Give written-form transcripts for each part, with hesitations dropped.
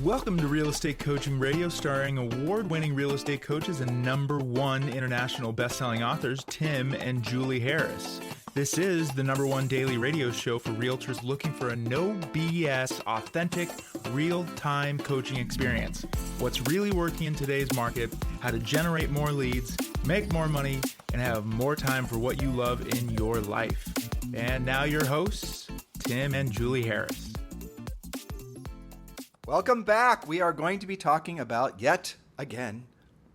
Welcome to Real Estate Coaching Radio, starring award-winning real estate coaches and #1 international best-selling authors, Tim and Julie Harris. This is the #1 daily radio show for realtors looking for a no BS, authentic, real-time coaching experience. What's really working in today's market, how to generate more leads, make more money, and have more time for what you love in your life. And now your hosts, Tim and Julie Harris. Welcome back. We are going to be talking about, yet again,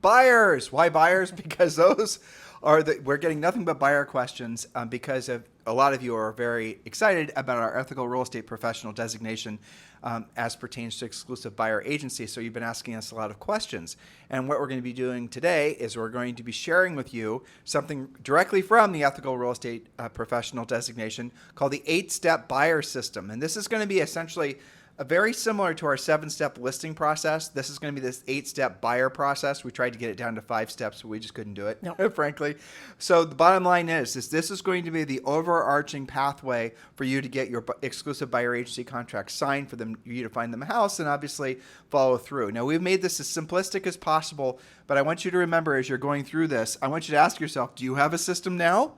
buyers. Why buyers? Because those are we're getting nothing but buyer questions because of a lot of you are very excited about our ethical real estate professional designation as pertains to exclusive buyer agency. So you've been asking us a lot of questions. And what we're going to be doing today is we're going to be sharing with you something directly from the ethical real estate professional designation called the 8-step buyer system. And this is going to be essentially very similar to our 7-step listing process. This is going to be this 8-step buyer process. We tried to get it down to 5 steps, but we just couldn't do it, frankly. So the bottom line is this is going to be the overarching pathway for you to get your exclusive buyer agency contract signed for you to find them a house and obviously follow through. Now, we've made this as simplistic as possible, but I want you to remember as you're going through this, I want you to ask yourself, do you have a system now?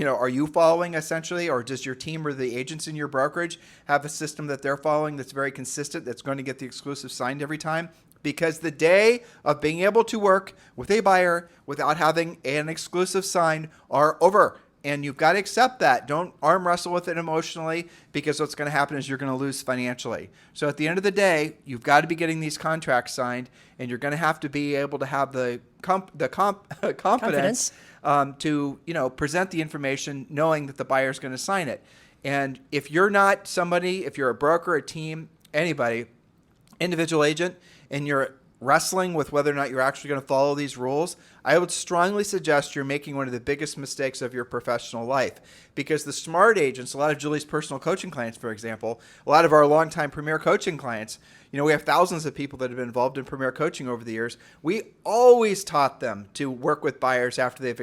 Are you following essentially, or does your team or the agents in your brokerage have a system that they're following that's very consistent, that's going to get the exclusive signed every time? Because the day of being able to work with a buyer without having an exclusive signed are over. And you've got to accept that. Don't arm wrestle with it emotionally, because what's going to happen is you're going to lose financially. So at the end of the day, you've got to be getting these contracts signed, and you're going to have to be able to have the confidence to present the information knowing that the buyer is going to sign it. And if you're not somebody, if you're a broker, a team, anybody, individual agent, and you're wrestling with whether or not you're actually going to follow these rules, I would strongly suggest you're making one of the biggest mistakes of your professional life. Because the smart agents, a lot of Julie's personal coaching clients, for example, a lot of our longtime Premier Coaching clients, we have thousands of people that have been involved in Premier Coaching over the years. We always taught them to work with buyers after they've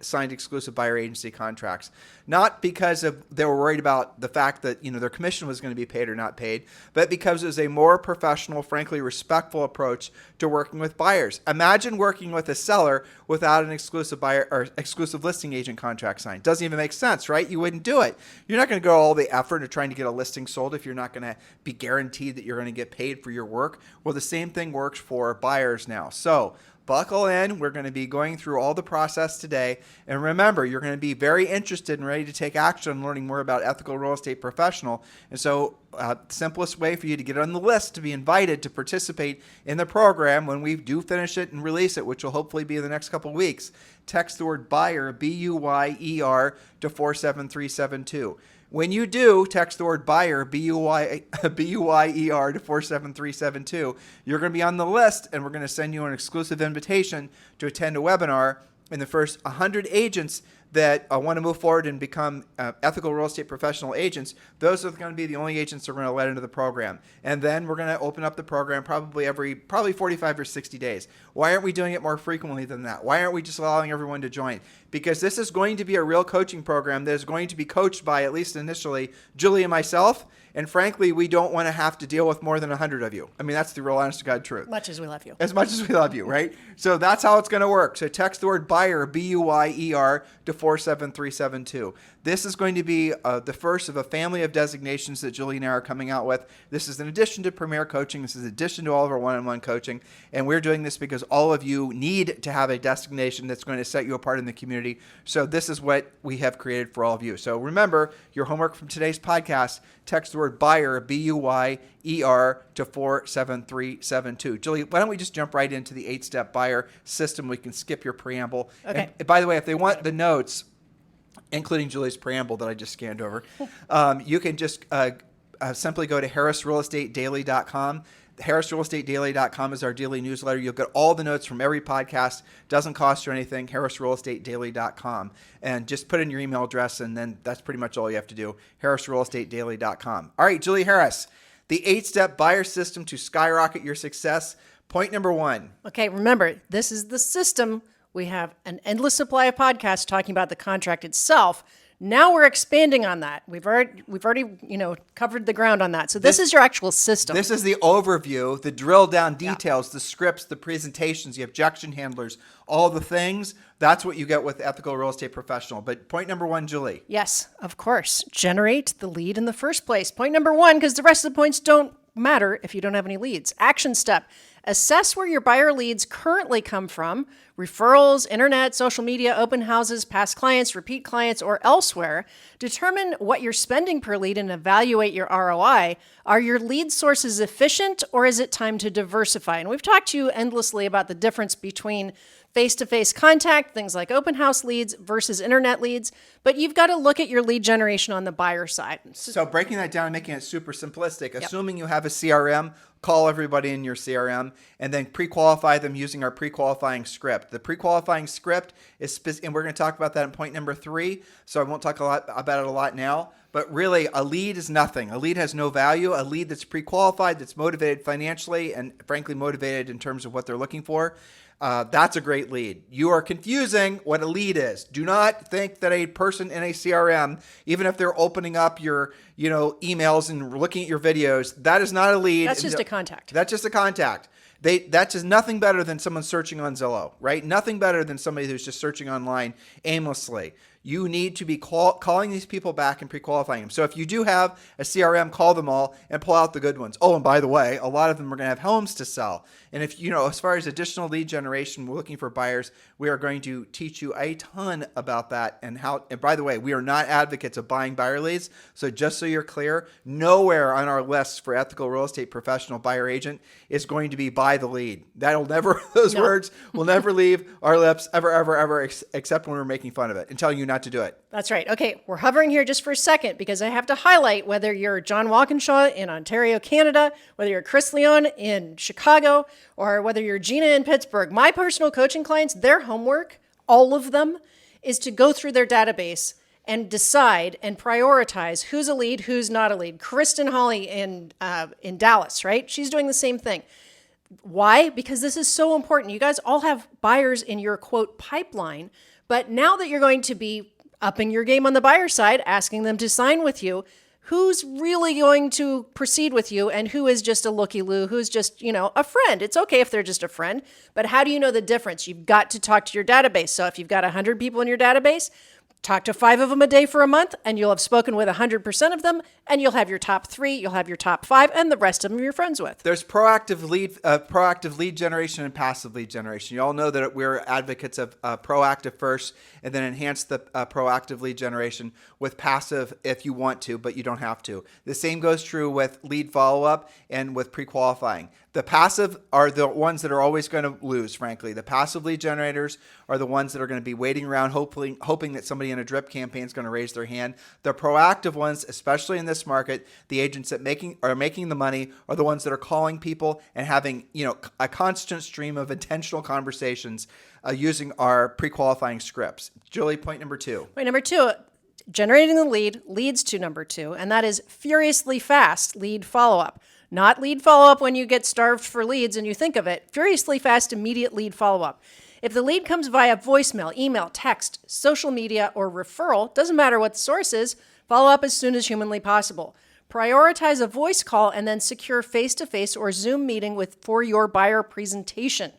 signed exclusive buyer agency contracts. Not because they were worried about the fact that their commission was going to be paid or not paid, but because it was a more professional, frankly respectful approach to working with buyers. Imagine working with a seller without an exclusive buyer or exclusive listing agent contract signed. Doesn't even make sense, right? You wouldn't do it. You're not going to go all the effort into trying to get a listing sold if you're not going to be guaranteed that you're going to get paid for your work. Well, the same thing works for buyers now. So buckle in. We're going to be going through all the process today. And remember, you're going to be very interested and ready to take action on learning more about ethical real estate professional. And so the simplest way for you to get on the list to be invited to participate in the program when we do finish it and release it, which will hopefully be in the next couple of weeks, text the word buyer, B-U-Y-E-R, to 47372. When you do, text the word buyer, B-U-Y-E-R, to 47372. You're going to be on the list, and we're going to send you an exclusive invitation to attend a webinar. And the first 100 agents that want to move forward and become ethical real estate professional agents, those are going to be the only agents that we're going to let into the program. And then we're going to open up the program probably 45 or 60 days. Why aren't we doing it more frequently than that? Why aren't we just allowing everyone to join? Because this is going to be a real coaching program that is going to be coached by, at least initially, Julie and myself. And frankly, we don't want to have to deal with more than 100 of you. I mean, that's the real honest to God truth. Much as we love you. As much as we love you, right? So that's how it's going to work. So text the word buyer, B-U-Y-E-R, to 47372. This is going to be the first of a family of designations that Julie and I are coming out with. This is in addition to Premier Coaching. This is in addition to all of our one-on-one coaching. And we're doing this because all of you need to have a designation that's going to set you apart in the community. So this is what we have created for all of you. So remember, your homework from today's podcast, text the word buyer, B-U-Y-E-R, to 47372. Julie, why don't we just jump right into the 8-step buyer system? We can skip your preamble. Okay. And by the way, if they want the notes, including Julie's preamble that I just scanned over, you can just simply go to harrisrealestatedaily.com. harrisrealestatedaily.com is our daily newsletter. You'll get all the notes from every podcast. Doesn't cost you anything. harrisrealestatedaily.com. And just put in your email address, and then that's pretty much all you have to do. harrisrealestatedaily.com. All right, Julie Harris, the 8-step buyer system to skyrocket your success. Point number 1. Okay, remember, this is the system. We have an endless supply of podcasts talking about the contract itself. Now we're expanding on that. We've already covered the ground on that. So this is your actual system. This is the overview, the drill down details, the scripts, the presentations, the objection handlers, all the things. That's what you get with Ethical Real Estate Professional. But point number 1, Julie. Yes, of course. Generate the lead in the first place. Point number 1, because the rest of the points don't matter if you don't have any leads. Action step. Assess where your buyer leads currently come from, referrals, internet, social media, open houses, past clients, repeat clients, or elsewhere. Determine what you're spending per lead and evaluate your ROI. Are your lead sources efficient, or is it time to diversify? And we've talked to you endlessly about the difference between face-to-face contact, things like open house leads versus internet leads, but you've got to look at your lead generation on the buyer side. So breaking that down and making it super simplistic, assuming you have a CRM, call everybody in your CRM and then pre-qualify them using our pre-qualifying script. The pre-qualifying script is, and we're going to talk about that in point number 3, so I won't talk about it a lot now. But really, a lead is nothing. A lead has no value. A lead that's pre-qualified, that's motivated financially, and frankly motivated in terms of what they're looking for, that's a great lead. You are confusing what a lead is. Do not think that a person in a CRM, even if they're opening up your emails and looking at your videos, that is not a lead. That's just a contact. That's just a contact. That's just nothing better than someone searching on Zillow, right? Nothing better than somebody who's just searching online aimlessly. You need to be calling these people back and pre-qualifying them. So if you do have a CRM, call them all and pull out the good ones. Oh, and by the way, a lot of them are going to have homes to sell. And if, as far as additional lead generation, we're looking for buyers, we are going to teach you a ton about that and how, and by the way, we are not advocates of buying buyer leads. So just so you're clear, nowhere on our list for Ethical Real Estate Professional buyer agent is going to be buy the lead. Those words will never leave our lips ever, except when we're making fun of it and telling you not to do it. That's right. Okay, we're hovering here just for a second because I have to highlight whether you're John Walkinshaw in Ontario, Canada, whether you're Chris Leon in Chicago, or whether you're Gina in Pittsburgh. My personal coaching clients, their homework, all of them, is to go through their database and decide and prioritize who's a lead, who's not a lead. Kristen Holly in Dallas, right? She's doing the same thing. Why? Because this is so important. You guys all have buyers in your, quote, pipeline. But now that you're going to be upping your game on the buyer side, asking them to sign with you, who's really going to proceed with you and who is just a looky-loo, who's just, a friend. It's okay if they're just a friend, but how do you know the difference? You've got to talk to your database. So if you've got 100 people in your database, talk to 5 of them a day for a month, and you'll have spoken with 100% of them, and you'll have your top 3, you'll have your top 5, and the rest of them you're friends with. There's proactive lead generation and passive lead generation. You all know that we're advocates of proactive first, and then enhance the proactive lead generation with passive if you want to, but you don't have to. The same goes true with lead follow-up and with pre-qualifying. The passive are the ones that are always going to lose, frankly. The passive lead generators are the ones that are going to be waiting around, hoping that somebody in a drip campaign is going to raise their hand. The proactive ones, especially in this market, the agents that are making the money are the ones that are calling people and having a constant stream of intentional conversations using our pre-qualifying scripts. Julie, point number 2. Point number 2. Generating the lead leads to number 2, and that is furiously fast lead follow-up. Not lead follow-up when you get starved for leads and you think of it. Furiously fast, immediate lead follow-up. If the lead comes via voicemail, email, text, social media, or referral, doesn't matter what the source is, follow up as soon as humanly possible. Prioritize a voice call and then secure face-to-face or Zoom meeting for your buyer presentation.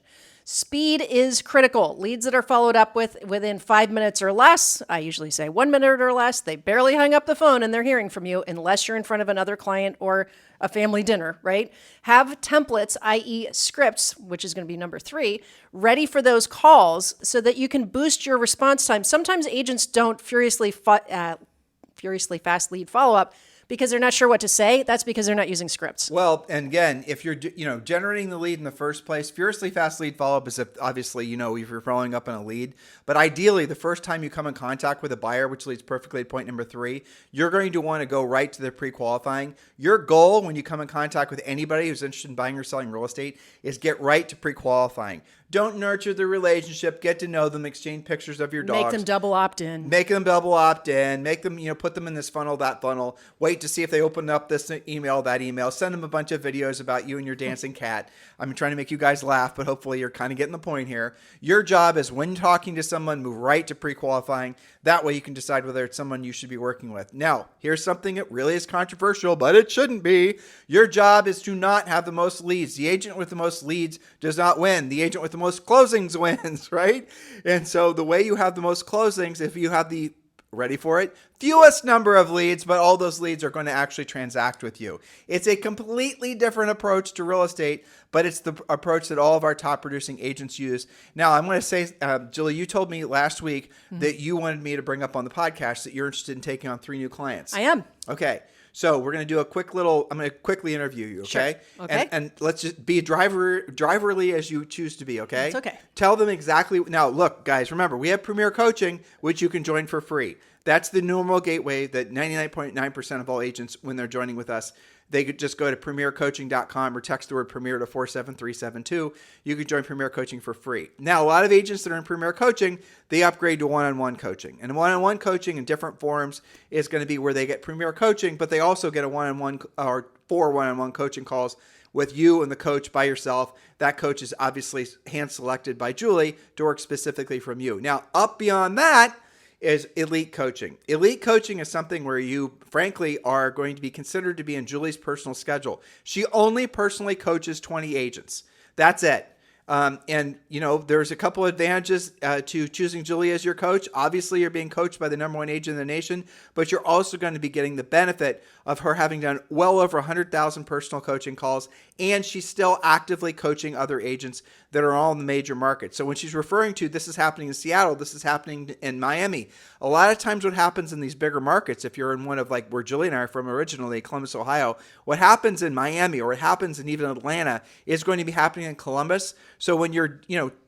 Speed is critical. Leads that are followed up with within 5 minutes or less, I usually say 1 minute or less, they barely hung up the phone and they're hearing from you unless you're in front of another client or a family dinner, right? Have templates, i.e. scripts, which is going to be number 3, ready for those calls so that you can boost your response time. Sometimes agents don't furiously fast lead follow-up because they're not sure what to say. That's because they're not using scripts. Well, and again, if you're generating the lead in the first place, furiously fast lead follow-up is obviously, if you're following up on a lead. But ideally, the first time you come in contact with a buyer, which leads perfectly to point number 3, you're going to want to go right to the pre-qualifying. Your goal when you come in contact with anybody who's interested in buying or selling real estate is get right to pre-qualifying. Don't nurture the relationship. Get to know them. Exchange pictures of your dogs. Make them double opt-in. Make them double opt-in. Make them, put them in this funnel, that funnel. Wait wait to see if they open up this email, that email. Send them a bunch of videos about you and your dancing cat. I'm trying to make you guys laugh, but hopefully you're kind of getting the point here. Your job is when talking to someone, move right to pre-qualifying. That way you can decide whether it's someone you should be working with. Now, here's something that really is controversial, but it shouldn't be. Your job is to not have the most leads. The agent with the most leads does not win. The agent with the most closings wins, right? And so the way you have the most closings, if you have the, ready for it, fewest number of leads, but all those leads are going to actually transact with you. It's a completely different approach to real estate, but it's the approach that all of our top producing agents use. Now, I'm going to say, Julie, you told me last week that you wanted me to bring up on the podcast that you're interested in taking on 3 new clients. I am. Okay. So we're going to do a quick little, I'm going to quickly interview you, okay? Sure. Okay. And let's just be driverly as you choose to be, okay? It's okay. Tell them exactly. Now, look, guys, remember, we have Premier Coaching, which you can join for free. That's the normal gateway that 99.9% of all agents, when they're joining with us, they could just go to premiercoaching.com or text the word Premier to 47372. You can join Premier Coaching for free. Now, a lot of agents that are in Premier Coaching, they upgrade to one-on-one coaching. And one-on-one coaching in different forms is going to be where they get Premier Coaching, but they also get a one-on-one or 4 one-on-one coaching calls with you and the coach by yourself. That coach is obviously hand-selected by Julie to work specifically from you. Now, up beyond that is elite coaching. Elite coaching is something where you, frankly, are going to be considered to be in Julie's personal schedule. She only personally coaches 20 agents. That's it. And, there's a couple advantages to choosing Julie as your coach. Obviously, you're being coached by the number 1 agent in the nation, but you're also going to be getting the benefit of her having done well over 100,000 personal coaching calls, and she's still actively coaching other agents that are all in the major markets. So when she's referring to this is happening in Seattle, this is happening in Miami, a lot of times what happens in these bigger markets, if you're in one of like where Julie and I are from originally, Columbus, Ohio, what happens in Miami or what happens in even Atlanta is going to be happening in Columbus. So when you're,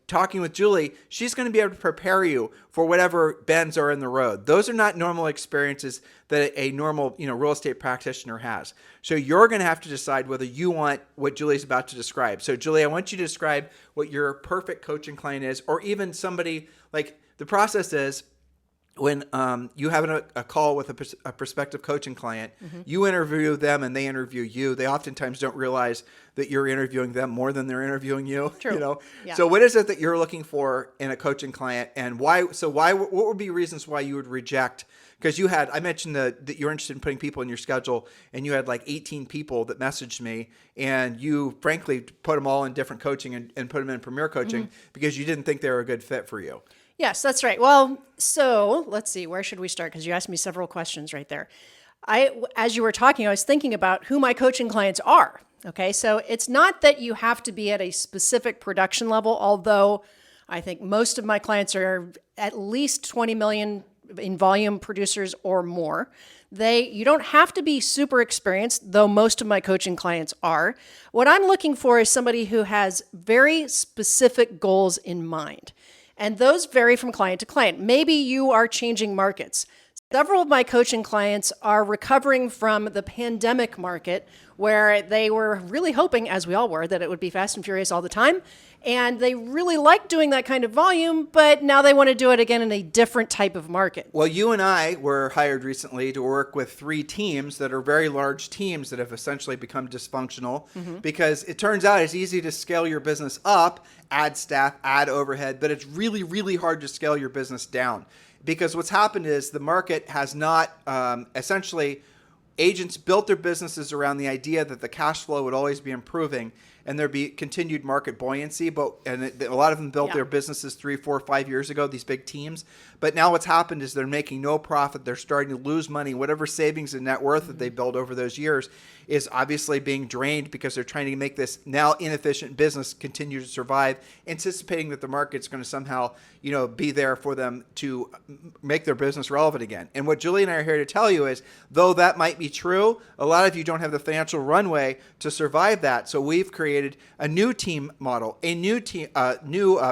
talking with Julie, she's going to be able to prepare you for whatever bends are in the road. Those are not normal experiences that a normal, real estate practitioner has. So you're going to have to decide whether you want what Julie's about to describe. So Julie, I want you to describe what your perfect coaching client is, or even somebody like the process is when you have a call with a prospective coaching client, you interview them and they interview you. They oftentimes don't realize that you're interviewing them more than they're interviewing you. True. Yeah. So what is it that you're looking for in a coaching client, and why? So what would be reasons why you would reject? Because I mentioned that you're interested in putting people in your schedule, and you had like 18 people that messaged me, and you frankly put them all in different coaching and put them in Premier Coaching because you didn't think they were a good fit for you. Yes, that's right. Well, so let's see, where should we start? Because you asked me several questions right there. As you were talking, I was thinking about who my coaching clients are. Okay, so it's not that you have to be at a specific production level, although I think most of my clients are at least 20 million in volume producers or more. You don't have to be super experienced, though most of my coaching clients are. What I'm looking for is somebody who has very specific goals in mind. And those vary from client to client. Maybe you are changing markets. Several of my coaching clients are recovering from the pandemic market where they were really hoping, as we all were, that it would be fast and furious all the time. And they really like doing that kind of volume, but now they want to do it again in a different type of market. Well, you and I were hired recently to work with 3 teams that are very large teams that have essentially become dysfunctional because it turns out it's easy to scale your business up, add staff, add overhead, but it's really, really hard to scale your business down. Because what's happened is the market has not essentially, agents built their businesses around the idea that the cash flow would always be improving and there'd be continued market buoyancy. A lot of them built their businesses 3, 4, 5 years ago, these big teams. But now what's happened is they're making no profit. They're starting to lose money. Whatever savings and net worth that they built over those years is obviously being drained because they're trying to make this now inefficient business continue to survive, anticipating that the market's going to somehow, be there for them to make their business relevant again. And what Julie and I are here to tell you is, though that might be true, a lot of you don't have the financial runway to survive that. So we've created a new team model, a new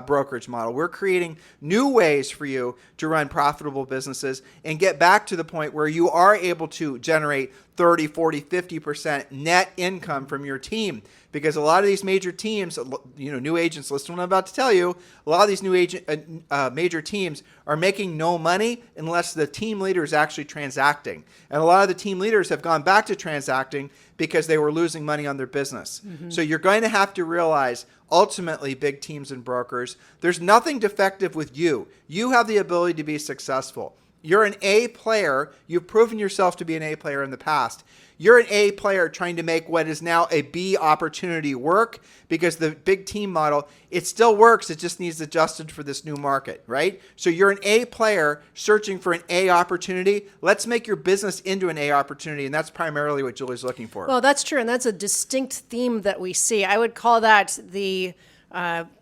brokerage model. We're creating new ways for you to run profitable businesses and get back to the point where you are able to generate 30, 40, 50% net income from your team. Because a lot of these major teams, new agents, listen to what I'm about to tell you, a lot of these major teams are making no money unless the team leader is actually transacting. And a lot of the team leaders leaders have gone back to transacting because they were losing money on their business. So you're going to have to realize, ultimately, big teams and brokers, there's nothing defective with you. You have the ability to be successful. You're an A player. You've proven yourself to be an A player in the past. You're an A player trying to make what is now a B opportunity work, because the big team model, it still works. It just needs adjusted for this new market, right? So you're an A player searching for an A opportunity. Let's make your business into an A opportunity. And that's primarily what Julie's looking for. Well, that's true. And that's a distinct theme that we see. I would call that the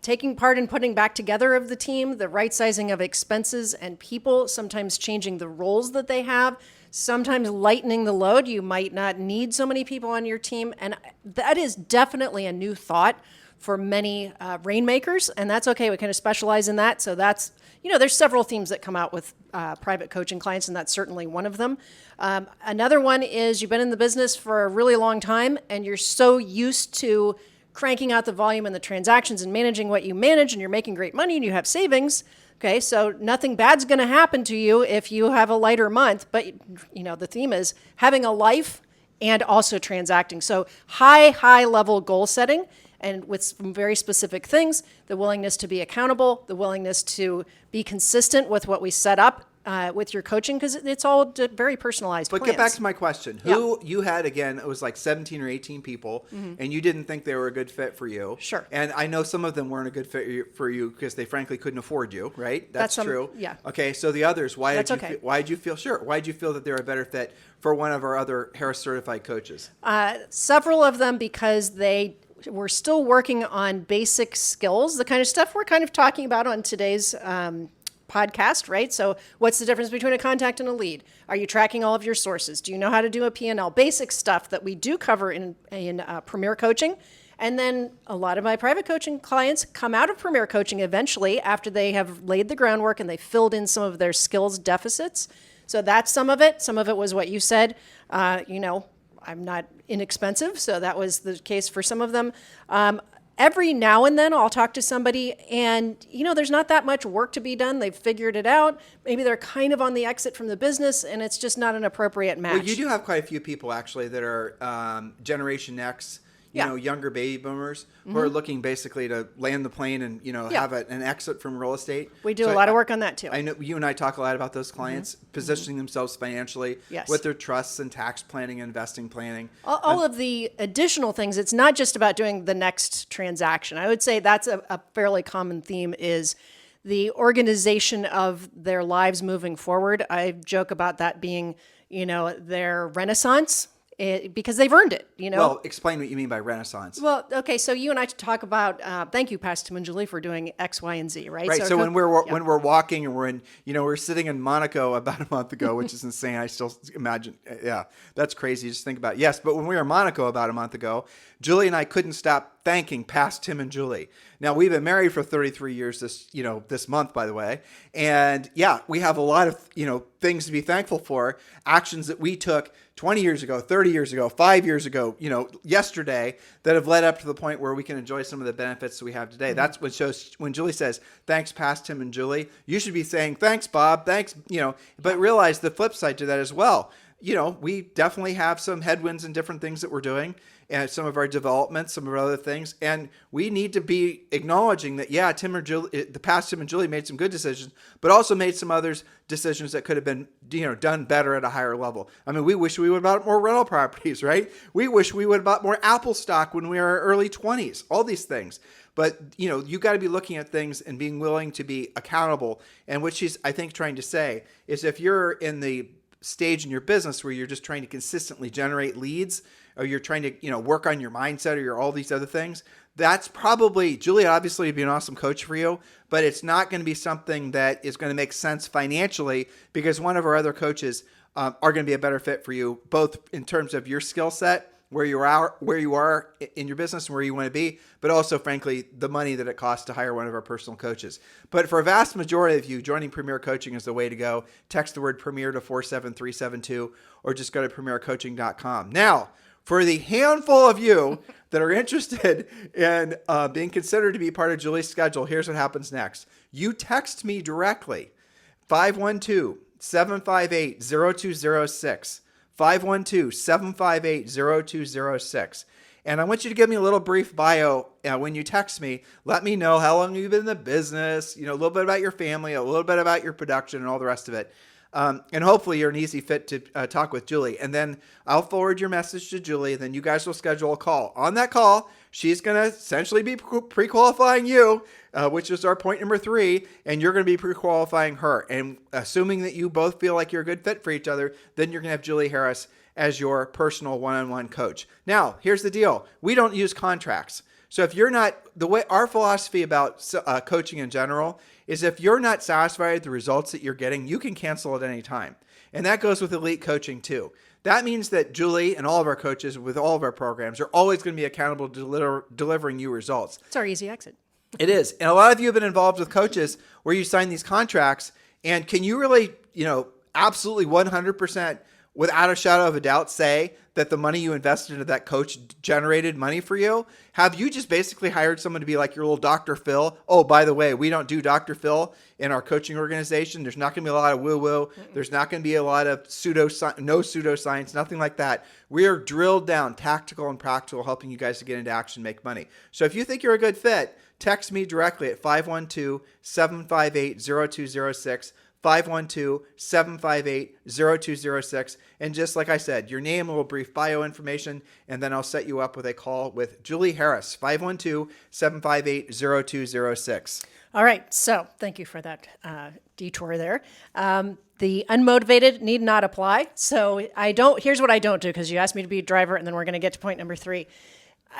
taking part in putting back together of the team, the right sizing of expenses and people, sometimes changing the roles that they have, sometimes lightening the load. You might not need so many people on your team. And that is definitely a new thought for many rainmakers. And that's okay. We kind of specialize in that. So that's, there's several themes that come out with private coaching clients, and that's certainly one of them. Another one is you've been in the business for a really long time and you're so used to cranking out the volume and the transactions and managing what you manage, and you're making great money and you have savings. Okay, so nothing bad's going to happen to you if you have a lighter month. But, the theme is having a life and also transacting. So high level goal setting, and with some very specific things, the willingness to be accountable, the willingness to be consistent with what we set up with your coaching, because it's all very personalized But plans. get back to my question. Who you had, again, it was like 17 or 18 people, and you didn't think they were a good fit for you. Sure. And I know some of them weren't a good fit for you because they frankly couldn't afford you, right? That's true. Yeah. Okay, so the others, why did you feel that they were a better fit for one of our other Harris certified coaches? Several of them because they were still working on basic skills, the kind of stuff we're kind of talking about on today's podcast, right? So what's the difference between a contact and a lead? Are you tracking all of your sources? Do you know how to do a P&L? Basic stuff that we do cover in Premier Coaching. And then a lot of my private coaching clients come out of Premier Coaching eventually after they have laid the groundwork and they filled in some of their skills deficits. So that's some of it. Some of it was what you said. I'm not inexpensive, so that was the case for some of them. Every now and then I'll talk to somebody and, there's not that much work to be done. They've figured it out. Maybe they're kind of on the exit from the business and it's just not an appropriate match. Well, you do have quite a few people actually that are Generation X, younger baby boomers who are looking basically to land the plane and, have an exit from real estate. We do a lot of work on that too. I know you and I talk a lot about those clients positioning themselves financially with their trusts and tax planning and investing planning. All of the additional things, it's not just about doing the next transaction. I would say that's a fairly common theme is the organization of their lives moving forward. I joke about that being, their renaissance. Because they've earned it, Well, explain what you mean by renaissance. Well, okay, so you and I talk about. Thank you, Pastor Tim and Julie, for doing X, Y, and Z, right? Right. So when we're walking and we're in, we're sitting in Monaco about a month ago, which is insane. I still imagine, that's crazy. Just think about it. Yes, but when we were in Monaco about a month ago, Julie and I couldn't stop thanking past Tim and Julie. Now we've been married for 33 years this month, by the way, and we have a lot of things to be thankful for. Actions that we took 20 years ago, 30 years ago, 5 years ago, yesterday, that have led up to the point where we can enjoy some of the benefits that we have today. That's what shows when Julie says, thanks, past Tim and Julie, you should be saying, thanks, Bob, thanks, but realize the flip side to that as well. We definitely have some headwinds and different things that we're doing, and some of our developments, some of our other things. And we need to be acknowledging that, Tim or Julie, the past Tim and Julie made some good decisions, but also made some others decisions that could have been, done better at a higher level. I mean, we wish we would have bought more rental properties, right? We wish we would have bought more Apple stock when we were in our early 20s, all these things. But, you got to be looking at things and being willing to be accountable. And what she's, I think, trying to say is if you're in the stage in your business where you're just trying to consistently generate leads, or you're trying to, work on your mindset, or all these other things, that's probably, Julie obviously would be an awesome coach for you, but it's not going to be something that is going to make sense financially, because one of our other coaches are going to be a better fit for you, both in terms of your skill set, where you are in your business and where you want to be, but also, frankly, the money that it costs to hire one of our personal coaches. But for a vast majority of you, joining Premier Coaching is the way to go. Text the word Premier to 47372, or just go to premiercoaching.com. Now, for the handful of you that are interested in being considered to be part of Julie's schedule, here's what happens next. You text me directly, 512-758-0206. 512-758-0206. And I want you to give me a little brief bio when you text me. Let me know how long you've been in the business, a little bit about your family, a little bit about your production, and all the rest of it. And hopefully you're an easy fit to talk with Julie. And then I'll forward your message to Julie, and then you guys will schedule a call. On that call, she's going to essentially be pre-qualifying you, which is our point number 3, and you're going to be pre-qualifying her. And assuming that you both feel like you're a good fit for each other, then you're going to have Julie Harris as your personal one-on-one coach. Now, here's the deal. We don't use contracts. So if you're not, the way our philosophy about coaching in general is if you're not satisfied with the results that you're getting, you can cancel at any time. And that goes with elite coaching too. That means that Julie and all of our coaches with all of our programs are always going to be accountable to delivering you results. It's our easy exit. It is. And a lot of you have been involved with coaches where you sign these contracts, and can you really, absolutely 100% without a shadow of a doubt say that the money you invested into that coach generated money for you? Have you just basically hired someone to be like your little Dr. Phil? Oh, by the way, we don't do Dr. Phil in our coaching organization. There's not going to be a lot of woo-woo. There's not going to be a lot of pseudoscience, nothing like that. We are drilled down, tactical and practical, helping you guys to get into action, make money. So if you think you're a good fit, text me directly at 512-758-0206. 512-758-0206. And just like I said, your name, a little brief bio information, and then I'll set you up with a call with Julie Harris, 512-758-0206. All right. So thank you for that detour there. The unmotivated need not apply. So here's what I don't do, because you asked me to be a driver, and then we're going to get to point number 3.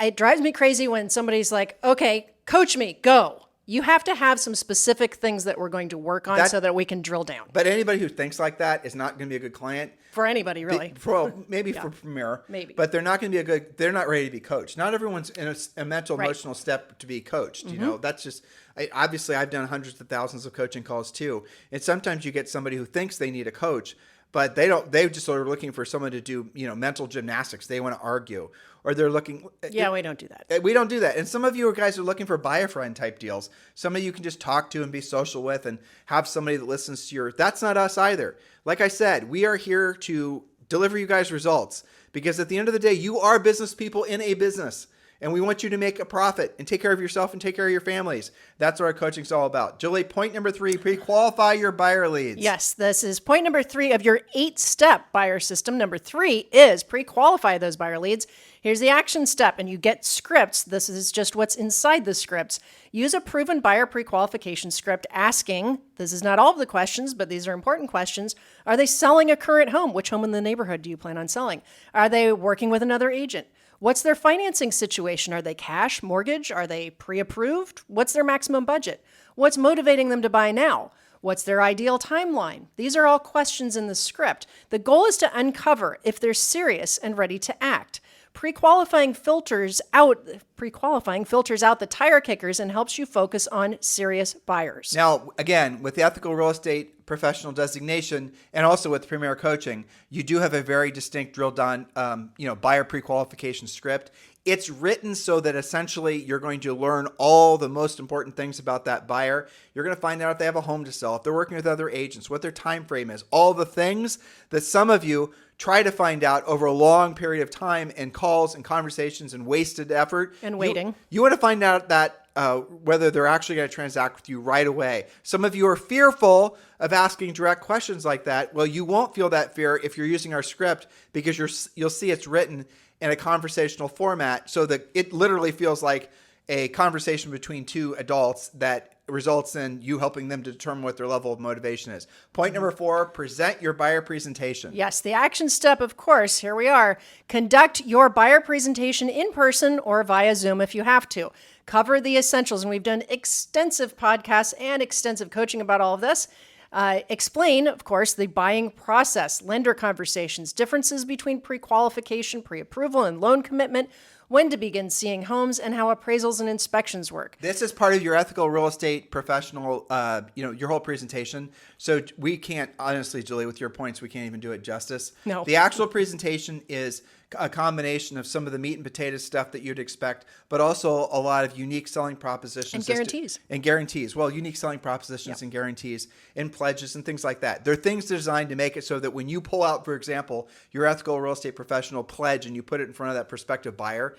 It drives me crazy when somebody's like, okay, coach me, go. You have to have some specific things that we're going to work on so that we can drill down. But anybody who thinks like that is not going to be a good client. For anybody, really. Maybe for Premier. Maybe. But they're not going to be they're not ready to be coached. Not everyone's in a mental, emotional step to be coached. That's just, obviously I've done hundreds of thousands of coaching calls too. And sometimes you get somebody who thinks they need a coach, but they just are looking for someone to do, mental gymnastics. They want to argue, or they're looking. Yeah, we don't do that. We don't do that. And some of you guys are looking for buy-a-friend type deals. Somebody you can just talk to and be social with and have somebody that listens to your, that's not us either. Like I said, we are here to deliver you guys results, because at the end of the day, you are business people in a business. And we want you to make a profit and take care of yourself and take care of your families. That's what our coaching is all about. Julie, point number 3, pre-qualify your buyer leads. Yes, this is point number 3 of your 8-step buyer system. Number 3 is pre-qualify those buyer leads. Here's the action step, and you get scripts. This is just what's inside the scripts. Use a proven buyer pre-qualification script asking, this is not all of the questions, but these are important questions. Are they selling a current home? Which home in the neighborhood do you plan on selling? Are they working with another agent? What's their financing situation? Are they cash, mortgage? Are they pre-approved? What's their maximum budget? What's motivating them to buy now? What's their ideal timeline? These are all questions in the script. The goal is to uncover if they're serious and ready to act. Pre-qualifying filters out the tire kickers and helps you focus on serious buyers. Now, again, with the ethical real estate professional designation and also with Premier Coaching, you do have a very distinct drilled down, buyer pre-qualification script. It's written so that essentially you're going to learn all the most important things about that buyer. You're going to find out if they have a home to sell, if they're working with other agents, what their time frame is, all the things that some of you try to find out over a long period of time in calls and conversations and wasted effort. And waiting. You want to find out that whether they're actually going to transact with you right away. Some of you are fearful of asking direct questions like that. Well, you won't feel that fear if you're using our script, because you'll see it's written in a conversational format so that it literally feels like a conversation between two adults that results in you helping them to determine what their level of motivation is. Point number 4, present your buyer presentation. Yes, the action step, of course, here we are. Conduct your buyer presentation in person or via Zoom if you have to. Cover the essentials, and we've done extensive podcasts and extensive coaching about all of this. Explain, of course, the buying process, lender conversations, differences between pre-qualification, pre-approval, and loan commitment, when to begin seeing homes, and how appraisals and inspections work. This is part of your ethical real estate professional, your whole presentation. So we can't, honestly, Julie, with your points, we can't even do it justice. No. The actual presentation is a combination of some of the meat and potatoes stuff that you'd expect, but also a lot of unique selling propositions. And guarantees. And guarantees. Well, unique selling propositions and guarantees and pledges and things like that. They're things designed to make it so that when you pull out, for example, your ethical real estate professional pledge and you put it in front of that prospective buyer,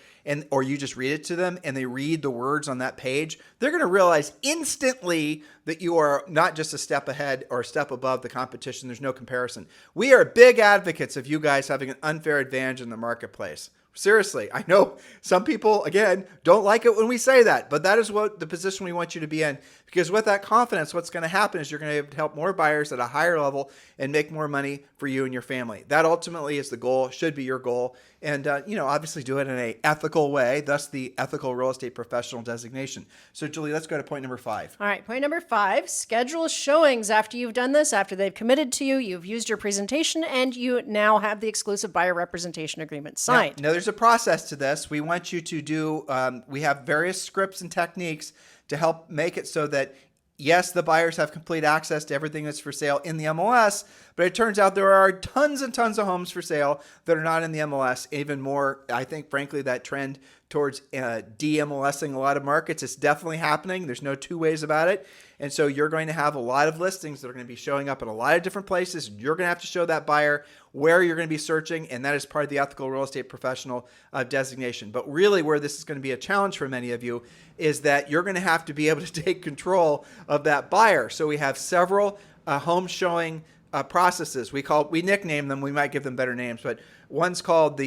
or you just read it to them and they read the words on that page, they're going to realize instantly that you are not just a step ahead or a step above the competition. There's no comparison. We are big advocates of you guys having an unfair advantage in the marketplace. Seriously, I know some people, again, don't like it when we say that, but that is what the position we want you to be in, because with that confidence, what's going to happen is you're going to be able to help more buyers at a higher level and make more money for you and your family. That ultimately is the goal, should be your goal, and obviously do it in an ethical way, thus the ethical real estate professional designation. So Julie, let's go to point number 5. All right, point number 5, schedule showings after you've done this, after they've committed to you, you've used your presentation, and you now have the exclusive buyer representation agreement signed. Now there's a process to this. We want you to do, we have various scripts and techniques to help make it so that, yes, the buyers have complete access to everything that's for sale in the MLS, but it turns out there are tons and tons of homes for sale that are not in the MLS. Even more, I think, frankly, that trend towards de-MLSing a lot of markets is definitely happening. There's no two ways about it. And so you're going to have a lot of listings that are going to be showing up in a lot of different places. You're going to have to show that buyer where you're going to be searching, and that is part of the ethical real estate professional designation. But really where this is going to be a challenge for many of you is that you're going to have to be able to take control of that buyer. So we have several home showing processes. We nickname them. We might give them better names, but one's called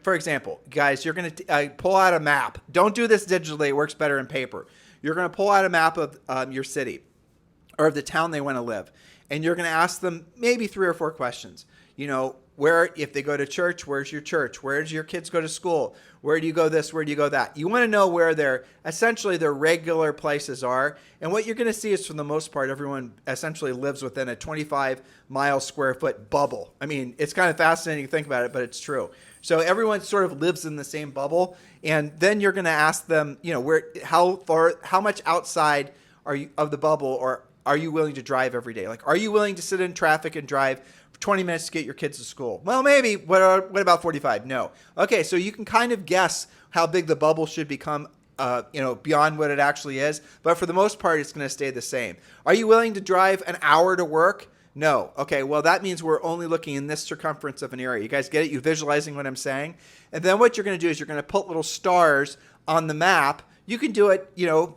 for example, guys, you're going to pull out a map. Don't do this digitally. It works better in paper. You're going to pull out a map of your city or of the town they want to live. And you're going to ask them maybe 3 or 4 questions. Where, if they go to church, where's your church? Where do your kids go to school? Where do you go this? Where do you go that? You want to know where their regular places are. And what you're going to see is, for the most part, everyone essentially lives within a 25-mile square foot bubble. I mean, it's kind of fascinating to think about it, but it's true. So everyone sort of lives in the same bubble. And then you're going to ask them, how much outside are you of the bubble, or are you willing to drive every day? Like, are you willing to sit in traffic and drive 20 minutes to get your kids to school? Well, maybe. What about 45? No. Okay, so you can kind of guess how big the bubble should become, beyond what it actually is. But for the most part, it's going to stay the same. Are you willing to drive an hour to work? No. Okay, well, that means we're only looking in this circumference of an area. You guys get it? You visualizing what I'm saying? And then what you're going to do is you're going to put little stars on the map. You can do it,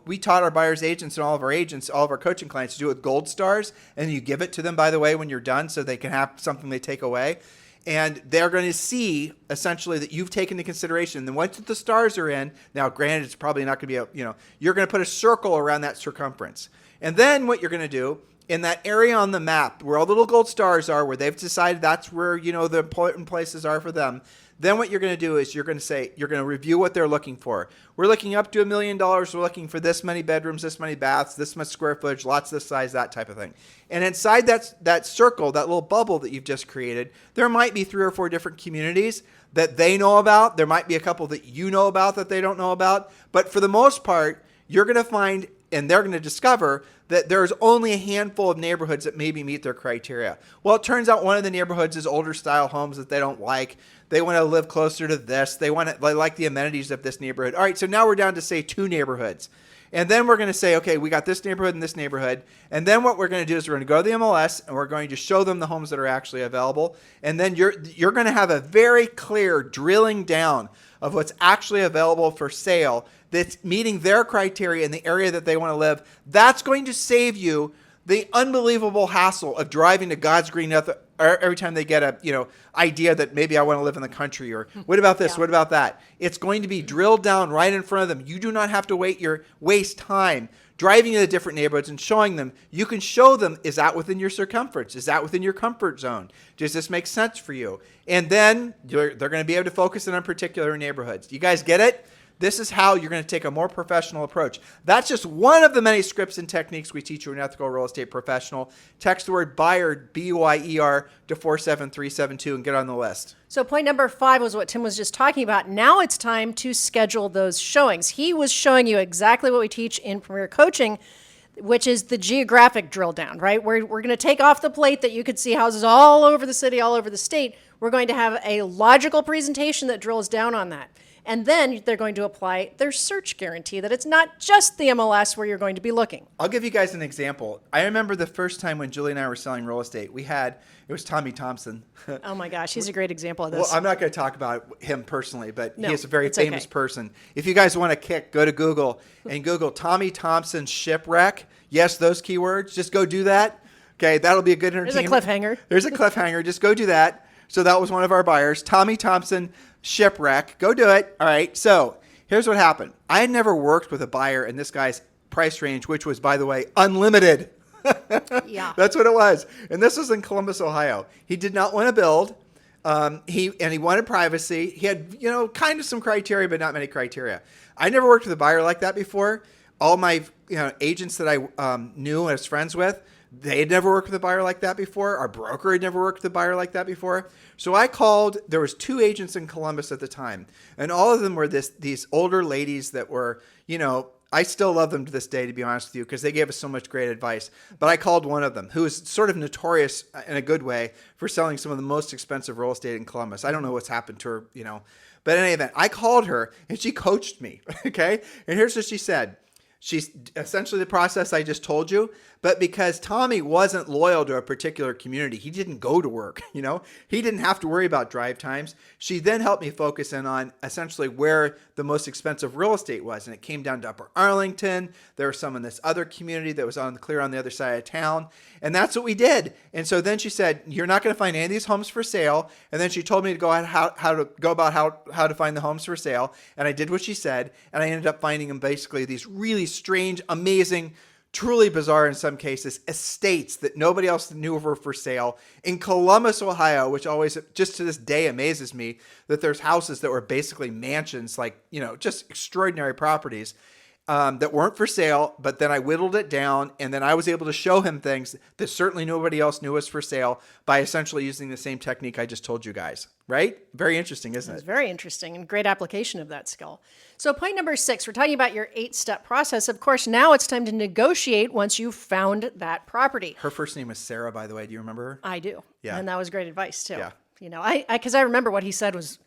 we taught our buyers agents and all of our coaching clients to do it with gold stars, and you give it to them, by the way, when you're done, so they can have something they take away. And they're going to see essentially that you've taken into consideration. And then once the stars are in, now granted, it's probably not going to be, you're going to put a circle around that circumference. And then what you're going to do, in that area on the map where all the little gold stars are, where they've decided that's where, the important places are for them, then what you're going to do is you're going to review what they're looking for. We're looking up to $1 million. We're looking for this many bedrooms, this many baths, this much square footage, lots this size, that type of thing. And inside that circle, that little bubble that you've just created, there might be 3 or 4 different communities that they know about. There might be a couple that you know about that they don't know about. But for the most part, you're going to find, and they're going to discover, that there's only a handful of neighborhoods that maybe meet their criteria. Well, it turns out one of the neighborhoods is older style homes that they don't like. They want to live closer to this. They like the amenities of this neighborhood. All right, so now we're down to, say, 2 neighborhoods. And then we're going to say, okay, we got this neighborhood and this neighborhood. And then what we're going to do is we're going to go to the MLS and we're going to show them the homes that are actually available. And then you're going to have a very clear drilling down of what's actually available for sale that's meeting their criteria in the area that they want to live. That's going to save you the unbelievable hassle of driving to God's green earth every time they get a idea that maybe I want to live in the country, or what about this, what about that? It's going to be drilled down right in front of them. You do not have to waste time driving to the different neighborhoods and showing them. You can show them, is that within your circumference? Is that within your comfort zone? Does this make sense for you? And then they're going to be able to focus in on particular neighborhoods. You guys get it? This is how you're going to take a more professional approach. That's just one of the many scripts and techniques we teach you in Ethical Real Estate Professional. Text the word buyer, B-U-Y-E-R, to 47372 and get on the list. So point number 5 was what Tim was just talking about. Now it's time to schedule those showings. He was showing you exactly what we teach in Premier Coaching, which is the geographic drill down, right? We're going to take off the plate that you could see houses all over the city, all over the state. We're going to have a logical presentation that drills down on that. And then they're going to apply their search guarantee that it's not just the MLS where you're going to be looking. I'll give you guys an example. I remember the first time when Julie and I were selling real estate, it was Tommy Thompson. Oh my gosh, he's a great example of this. Well, I'm not going to talk about him personally, but No, he is a very it's famous okay. person. If you guys want to kick, go to Google and Google Tommy Thompson shipwreck. Yes, those keywords. Just go do that. Okay, that'll be a good entertainment. There's a cliffhanger. There's a cliffhanger. Just go do that. So that was one of our buyers, Tommy Thompson shipwreck. Go do it. All right. So here's what happened. I had never worked with a buyer in this guy's price range, which was, by the way, unlimited. Yeah. That's what it was. And this was in Columbus, Ohio. He did not want to build. He wanted privacy. He had, kind of some criteria, but not many criteria. I never worked with a buyer like that before. All my, agents that I knew and was friends with, they had never worked with a buyer like that before. Our broker had never worked with a buyer like that before. So I called. There was 2 agents in Columbus at the time, and all of them were these older ladies that were, I still love them to this day, to be honest with you, because they gave us so much great advice. But I called one of them, who is sort of notorious in a good way for selling some of the most expensive real estate in Columbus. I don't know what's happened to her, But in any event, I called her, and she coached me, okay? And here's what she said. She's essentially the process I just told you, but because Tommy wasn't loyal to a particular community, he didn't go to work, he didn't have to worry about drive times. She then helped me focus in on essentially where the most expensive real estate was. And it came down to Upper Arlington. There was some in this other community that was clear on the other side of town. And that's what we did. And so then she said, you're not going to find any of these homes for sale. And then she told me to go out how to find the homes for sale. And I did what she said. And I ended up finding them basically these really strange, amazing, truly bizarre in some cases, estates that nobody else knew were for sale in Columbus, Ohio, which always, just to this day, amazes me that there's houses that were basically mansions, like, just extraordinary properties that weren't for sale. But then I whittled it down, and then I was able to show him things that certainly nobody else knew was for sale by essentially using the same technique I just told you guys. Right? Very interesting, isn't it? It's very interesting and great application of that skill. So point number 6, we're talking about your 8-step process. Of course, now it's time to negotiate once you've found that property. Her first name was Sarah, by the way. Do you remember her? I do. Yeah. And that was great advice too. Yeah. Because I remember what he said was,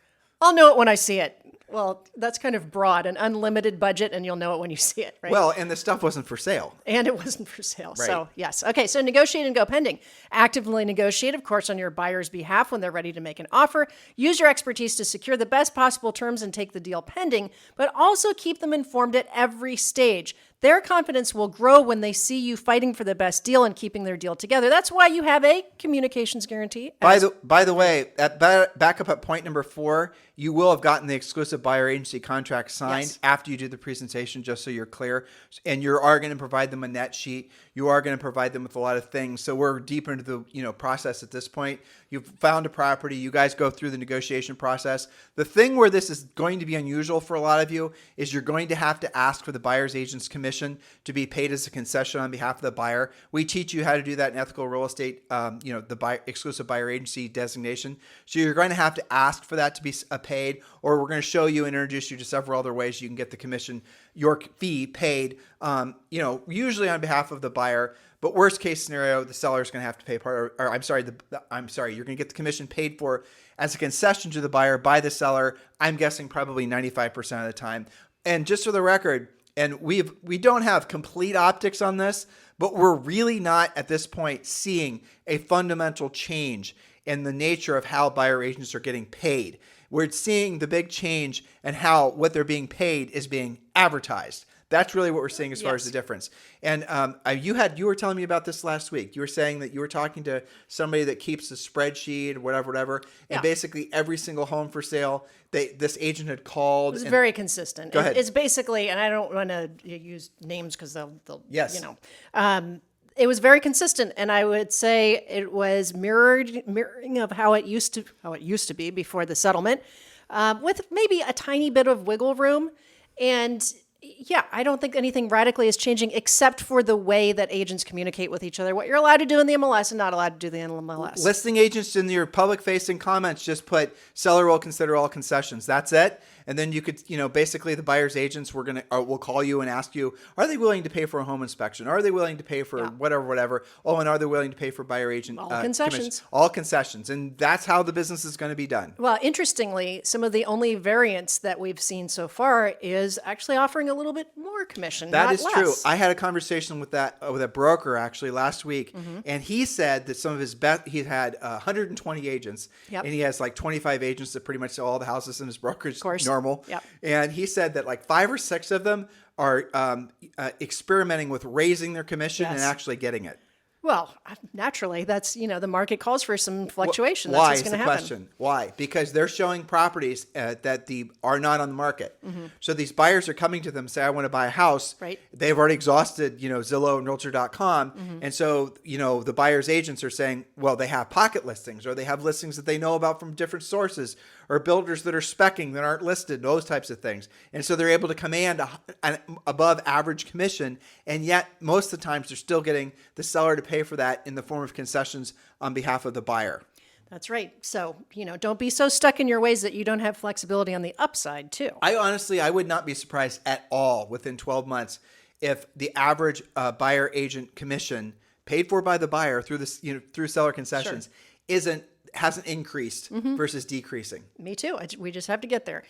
I'll know it when I see it. Well, that's kind of broad, an unlimited budget, and you'll know it when you see it, right? Well, and the stuff wasn't for sale. And it wasn't for sale. Right. So, yes. Okay, so negotiate and go pending. Actively negotiate, of course, on your buyer's behalf when they're ready to make an offer. Use your expertise to secure the best possible terms and take the deal pending, but also keep them informed at every stage. Their confidence will grow when they see you fighting for the best deal and keeping their deal together. That's why you have a communications guarantee. By the way, back up at point number 4, you will have gotten the exclusive buyer agency contract signed after you do the presentation, just so you're clear. And you are going to provide them a net sheet. You are going to provide them with a lot of things. So we're deeper into the process at this point. You've found a property. You guys go through the negotiation process. The thing where this is going to be unusual for a lot of you is you're going to have to ask for the buyer's agent's commission to be paid as a concession on behalf of the buyer. We teach you how to do that in ethical real estate, the exclusive buyer agency designation. So you're going to have to ask for that to be paid, or we're going to show you and introduce you to several other ways you can get the commission, your fee paid, usually on behalf of the buyer. But worst case scenario, the seller is going to have to pay part, or I'm sorry, you're going to get the commission paid for as a concession to the buyer by the seller. I'm guessing probably 95% of the time. And just for the record, and we don't have complete optics on this, but we're really not at this point seeing a fundamental change in the nature of how buyer agents are getting paid. We're seeing the big change in how what they're being paid is being advertised. That's really what we're seeing as far as the difference. And you were telling me about this last week. You were saying that you were talking to somebody that keeps a spreadsheet or whatever. And basically every single home for sale, this agent had called. It was very consistent. Go ahead. It's basically, and I don't want to use names because they'll yes. It was very consistent, and I would say it was mirroring of how it used to be before the settlement, with maybe a tiny bit of wiggle room. And yeah, I don't think anything radically is changing except for the way that agents communicate with each other, what you're allowed to do in the MLS and not allowed to do in the MLS. Listing agents in your public-facing comments just put seller will consider all concessions. That's it. And then you could, basically the buyer's agents will call you and ask you, are they willing to pay for a home inspection? Are they willing to pay for whatever? Oh, and are they willing to pay for buyer agent concessions? All concessions. And that's how the business is going to be done. Well, interestingly, some of the only variants that we've seen so far is actually offering a little bit more commission. That not is less. true. I had a conversation with a broker actually last week, and he said that some of his he had 120 agents, and he has like 25 agents that pretty much sell all the houses in his brokerage. Of course. Normal. Yep. And he said that like 5 or 6 of them are experimenting with raising their commission and actually getting it. Well, naturally, that's, the market calls for some fluctuation. Why That's is what's the going to happen. question? Why? Because they're showing properties that are not on the market. So these buyers are coming to them, say, I want to buy a house. Right. They've already exhausted, Zillow and Realtor.com. And so, the buyer's agents are saying, well, they have pocket listings, or they have listings that they know about from different sources, or builders that are speccing that aren't listed, those types of things. And so they're able to command an above average commission. And yet most of the times they're still getting the seller to pay for that in the form of concessions on behalf of the buyer. That's right. So, don't be so stuck in your ways that you don't have flexibility on the upside too. I would not be surprised at all within 12 months if the average buyer agent commission paid for by the buyer through this, through seller concessions hasn't increased versus decreasing. Me too. We just have to get there.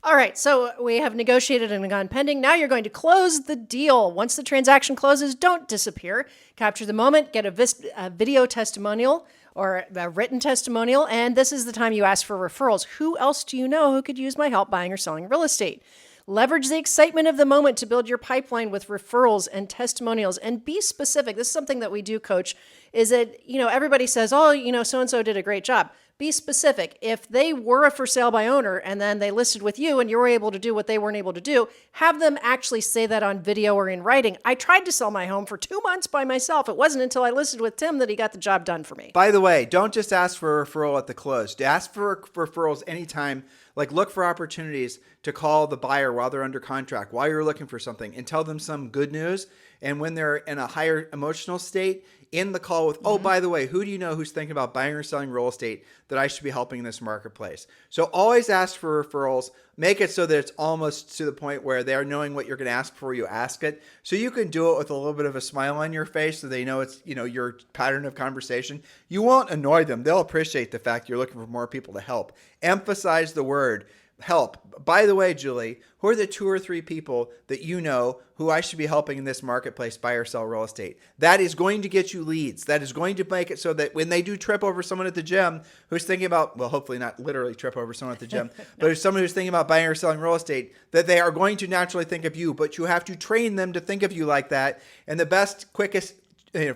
All right. So we have negotiated and gone pending. Now you're going to close the deal. Once the transaction closes, don't disappear. Capture the moment, get a video testimonial or a written testimonial. And this is the time you ask for referrals. Who else do you know who could use my help buying or selling real estate? Leverage the excitement of the moment to build your pipeline with referrals and testimonials, and be specific. This is something that we do, Coach, is that, everybody says, oh, so-and-so did a great job. Be specific. If they were a for sale by owner and then they listed with you and you were able to do what they weren't able to do, have them actually say that on video or in writing. I tried to sell my home for 2 months by myself. It wasn't until I listed with Tim that he got the job done for me. By the way, don't just ask for a referral at the close. Ask for referrals anytime. Like, look for opportunities to call the buyer while they're under contract, while you're looking for something, and tell them some good news. And when they're in a higher emotional state, in the call with, oh, by the way, who do you know who's thinking about buying or selling real estate that I should be helping in this marketplace? So always ask for referrals. Make it so that it's almost to the point where they're knowing what you're going to ask before you ask it. So you can do it with a little bit of a smile on your face so they know it's, your pattern of conversation. You won't annoy them. They'll appreciate the fact you're looking for more people to help. Emphasize the word help. By the way, Julie, who are the 2 or 3 people that you know who I should be helping in this marketplace buy or sell real estate? That is going to get you leads. That is going to make it so that when they do trip over someone at the gym who's thinking about, well, hopefully not literally trip over someone at the gym, but if someone who's thinking about buying or selling real estate, that they are going to naturally think of you, but you have to train them to think of you like that. And the best, quickest,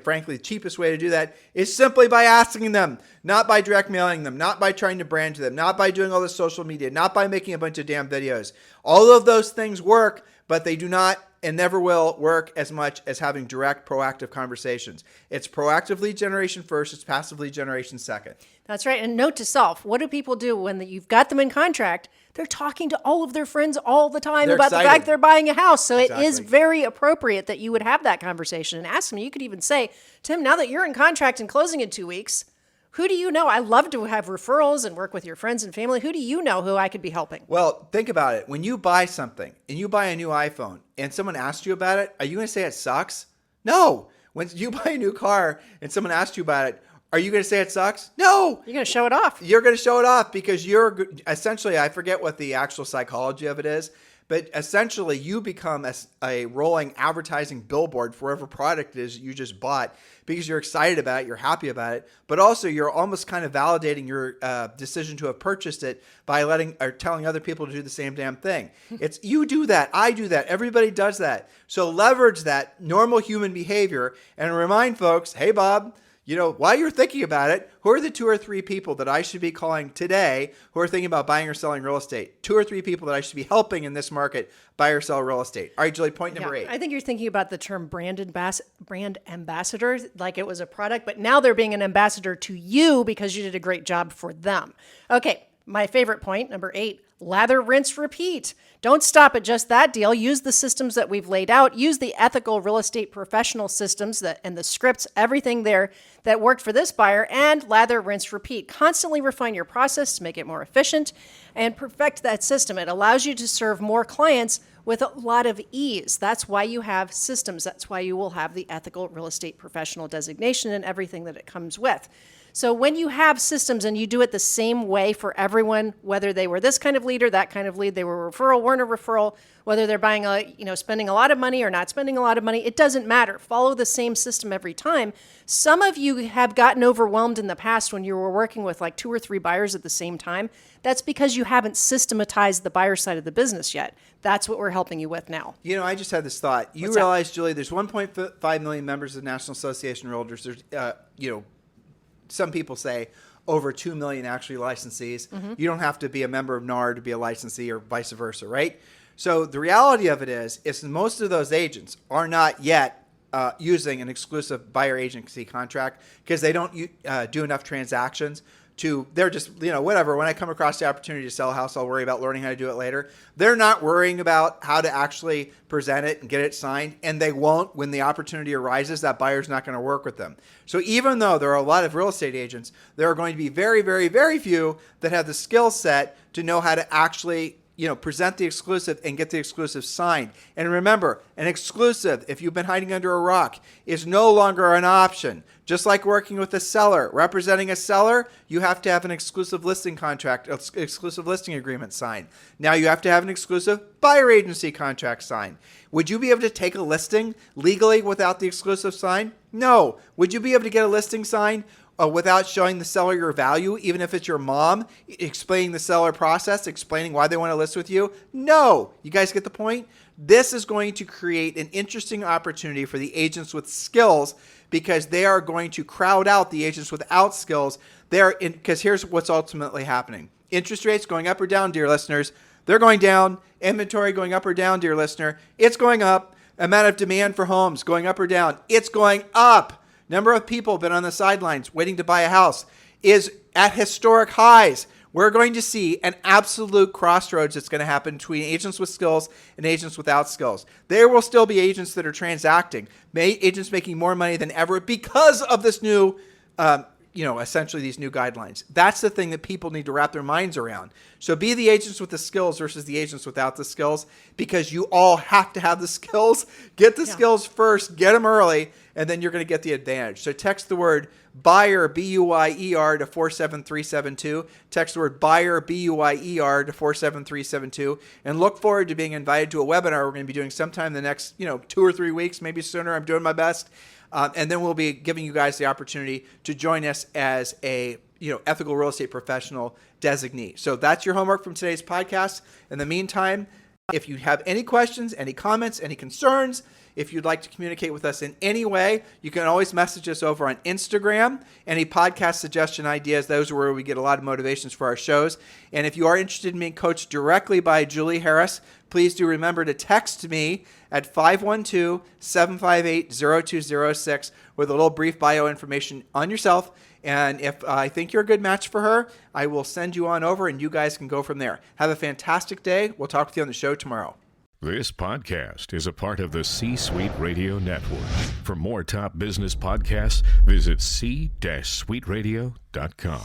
frankly, the cheapest way to do that is simply by asking them, not by direct mailing them, not by trying to brand to them, not by doing all this social media, not by making a bunch of damn videos. All of those things work, but they do not and never will work as much as having direct, proactive conversations. It's proactive lead generation first. It's passive lead generation second. That's right. And note to self, what do people do when you've got them in contract? They're talking to all of their friends all the time about the fact they're buying a house. So it is very appropriate that you would have that conversation and ask them. You could even say, Tim, now that you're in contract and closing in 2 weeks, who do you know? I love to have referrals and work with your friends and family. Who do you know who I could be helping? Well, think about it. When you buy something and you buy a new iPhone and someone asks you about it, are you going to say it sucks? No. When you buy a new car and someone asks you about it, are you going to say it sucks? No. You're going to show it off. You're going to show it off because you're essentially, I forget what the actual psychology of it is, but essentially you become a rolling advertising billboard for whatever product it is you just bought because you're excited about it, you're happy about it, but also you're almost kind of validating your decision to have purchased it by telling other people to do the same damn thing. It's you do that, I do that, everybody does that. So leverage that normal human behavior and remind folks, hey, Bob, while you're thinking about it, who are the 2 or 3 people that I should be calling today who are thinking about buying or selling real estate? 2 or 3 people that I should be helping in this market buy or sell real estate. All right, Julie, point number 8. I think you're thinking about the term brand ambassador, like it was a product, but now they're being an ambassador to you because you did a great job for them. Okay. my favorite point, number 8, lather, rinse, repeat. Don't stop at just that deal. Use the systems that we've laid out. Use the ethical real estate professional systems and the scripts, everything there that worked for this buyer, and lather, rinse, repeat. Constantly refine your process to make it more efficient and perfect that system. It allows you to serve more clients with a lot of ease. That's why you have systems. That's why you will have the ethical real estate professional designation and everything that it comes with. So when you have systems and you do it the same way for everyone, whether they were this kind of lead or that kind of lead, they were a referral, weren't a referral, whether they're buying spending a lot of money or not spending a lot of money, it doesn't matter. Follow the same system every time. Some of you have gotten overwhelmed in the past when you were working with like 2 or 3 buyers at the same time. That's because you haven't systematized the buyer side of the business yet. That's what we're helping you with now. I just had this thought. You realize, Julie, there's 1.5 million members of the National Association of Realtors. There's, some people say over 2 million actually licensees. Mm-hmm. You don't have to be a member of NAR to be a licensee or vice versa, right? So the reality of it is most of those agents are not yet using an exclusive buyer agency contract because they don't do enough transactions. They're just, whatever. When I come across the opportunity to sell a house, I'll worry about learning how to do it later. They're not worrying about how to actually present it and get it signed, and they won't when the opportunity arises. That buyer's not going to work with them. So even though there are a lot of real estate agents, there are going to be very, very, very few that have the skill set to know how to actually present the exclusive and get the exclusive signed. And remember, an exclusive, if you've been hiding under a rock, is no longer an option. Just like working with a seller, representing a seller, you have to have an exclusive listing contract, exclusive listing agreement signed. Now you have to have an exclusive buyer agency contract signed. Would you be able to take a listing legally without the exclusive sign? No. Would you be able to get a listing signed without showing the seller your value, even if it's your mom, explaining the seller process, explaining why they want to list with you? No. You guys get the point? This is going to create an interesting opportunity for the agents with skills because they are going to crowd out the agents without skills. Because here's what's ultimately happening. Interest rates going up or down, dear listeners. They're going down. Inventory going up or down, dear listener. It's going up. Amount of demand for homes going up or down. It's going up. Number of people been on the sidelines waiting to buy a house is at historic highs. We're going to see an absolute crossroads that's going to happen between agents with skills and agents without skills. There will still be agents that are transacting, agents making more money than ever because of this new, essentially these new guidelines. That's the thing that people need to wrap their minds around. So be the agents with the skills versus the agents without the skills, because you all have to have the skills. Get the skills first, get them early, and then you're going to get the advantage. So text the word buyer, B-U-Y-E-R, to 47372. Text the word buyer, B-U-Y-E-R, to 47372. And look forward to being invited to a webinar we're going to be doing sometime in the next 2 or 3 weeks, maybe sooner. I'm doing my best. And then we'll be giving you guys the opportunity to join us as a ethical real estate professional designee. So that's your homework from today's podcast. In the meantime, if you have any questions, any comments, any concerns, if you'd like to communicate with us in any way, you can always message us over on Instagram. Any podcast suggestion ideas, those are where we get a lot of motivations for our shows. And if you are interested in being coached directly by Julie Harris, please do remember to text me at 512-758-0206 with a little brief bio information on yourself. And if I think you're a good match for her, I will send you on over and you guys can go from there. Have a fantastic day. We'll talk with you on the show tomorrow. This podcast is a part of the C-Suite Radio Network. For more top business podcasts, visit c-suiteradio.com.